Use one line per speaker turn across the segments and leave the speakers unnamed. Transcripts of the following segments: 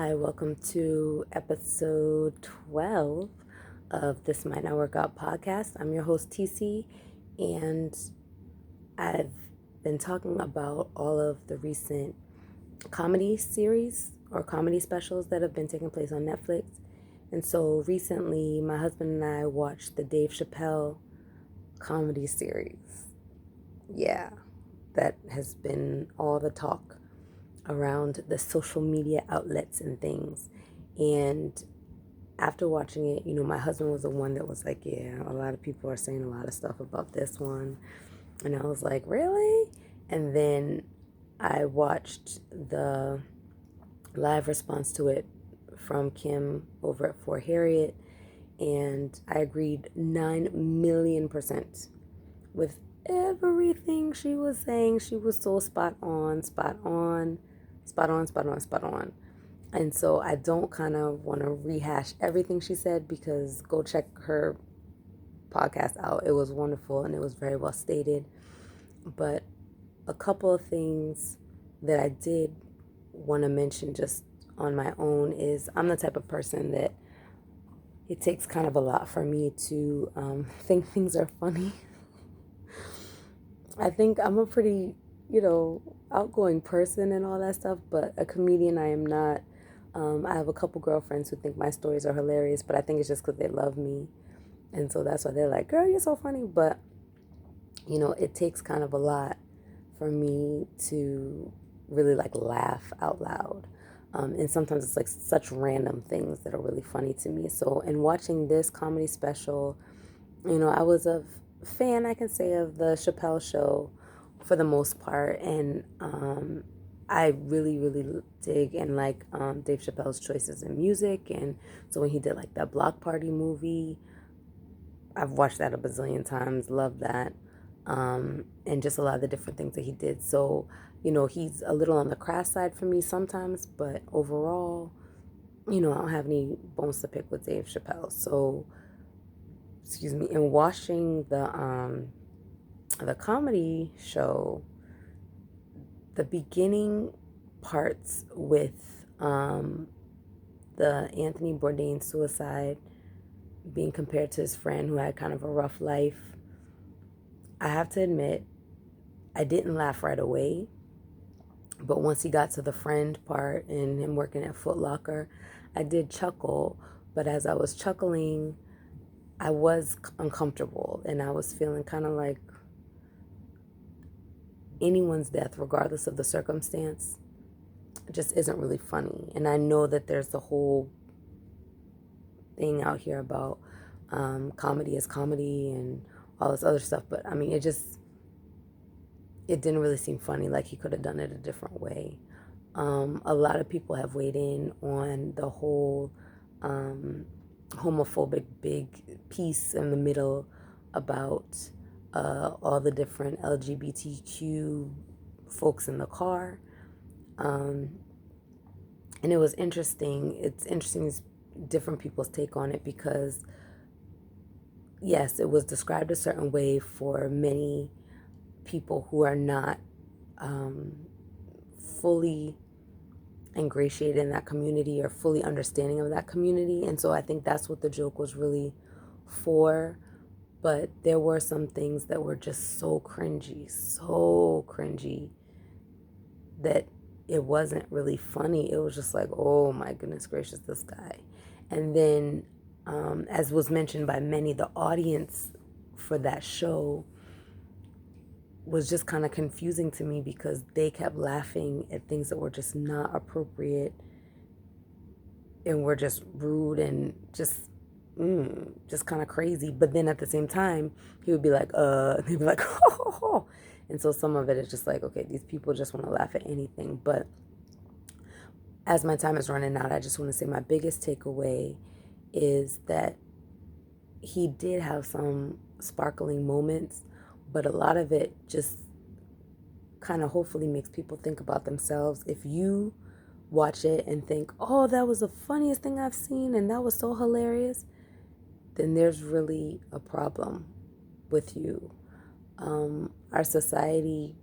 Hi, welcome to episode 12 of This Might Not Work Out podcast. I'm your host, TC, and I've been talking about all of the recent comedy series or comedy specials that have been taking place on Netflix. And so recently, my husband and I watched the Dave Chapelle comedy series. Yeah, that has been all the talk around the social media outlets and things. And after watching it, my husband was the one that was like, yeah, a lot of people are saying a lot of stuff about this one. And I was like, really? And then I watched the live response to it from Kim over at For Harriet, and I agreed 9,000,000% with everything she was saying. She was so spot on, spot on, spot on, spot on, spot on. And so I don't kind of want to rehash everything she said, because go check her podcast out. It was wonderful and it was very well stated. But a couple of things that I did want to mention just on my own is I'm the type of person that it takes kind of a lot for me to think things are funny. I think I'm a pretty, outgoing person and all that stuff, but a comedian I am not. I have a couple girlfriends who think my stories are hilarious, but I think it's just because they love me. And so that's why they're like, girl, you're so funny. But, it takes kind of a lot for me to really like laugh out loud. And sometimes it's like such random things that are really funny to me. So in watching this comedy special, I was a fan, I can say, of the Chapelle show for the most part. And I really, really dig and like Dave Chappelle's choices in music. And so when he did like that Block Party movie, I've watched that a bazillion times, love that. And just a lot of the different things that he did. So, he's a little on the crass side for me sometimes, but overall, I don't have any bones to pick with Dave Chappelle. So, excuse me, in watching the comedy show, the beginning parts with the Anthony Bourdain suicide being compared to his friend who had kind of a rough life, I have to admit, I didn't laugh right away. But once he got to the friend part and him working at Foot Locker, I did chuckle. But as I was chuckling, I was uncomfortable and I was feeling kind of like anyone's death, regardless of the circumstance, just isn't really funny. And I know that there's the whole thing out here about comedy is comedy and all this other stuff. But I mean, it didn't really seem funny. Like he could have done it a different way. A lot of people have weighed in on the whole homophobic big piece in the middle about all the different LGBTQ folks in the car. And it was interesting. It's interesting different people's take on it, because yes, it was described a certain way for many people who are not fully ingratiated in that community or fully understanding of that community. And so I think that's what the joke was really for. But there were some things that were just so cringy, that it wasn't really funny. It was just like, oh my goodness gracious, this guy. And then, as was mentioned by many, the audience for that show was just kind of confusing to me, because they kept laughing at things that were just not appropriate and were just rude and just kind of crazy. But then at the same time, he would be like, they'd be like, oh. And so some of it is just like, okay, these people just want to laugh at anything. But as my time is running out, I just want to say my biggest takeaway is that he did have some sparkling moments, but a lot of it just kind of hopefully makes people think about themselves. If you watch it and think, oh, that was the funniest thing I've seen and that was so hilarious, then there's really a problem with you. Our society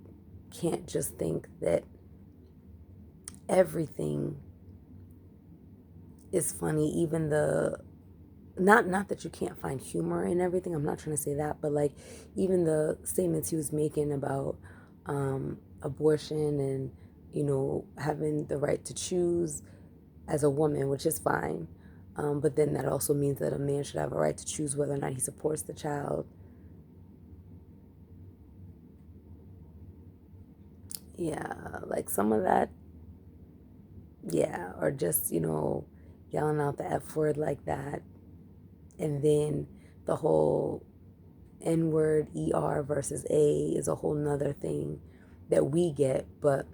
can't just think that everything it's funny, even the, not that you can't find humor in everything, I'm not trying to say that, but like even the statements he was making about abortion and, having the right to choose as a woman, which is fine. But then that also means that a man should have a right to choose whether or not he supports the child. Yeah, like some of that, yeah, or just, yelling out the F word like that. And then the whole N word, ER versus A is a whole nother thing that we get. But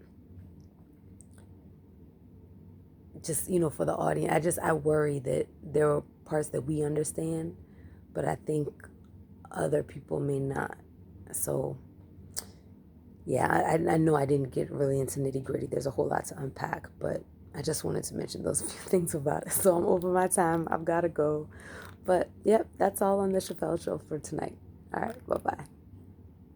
just, for the audience, I worry that there are parts that we understand, but I think other people may not. So, yeah, I know I didn't get really into nitty gritty. There's a whole lot to unpack, but I just wanted to mention those few things about it. So I'm over my time. I've got to go. But, yep, that's all on the Chapelle Show for tonight. All right, bye-bye.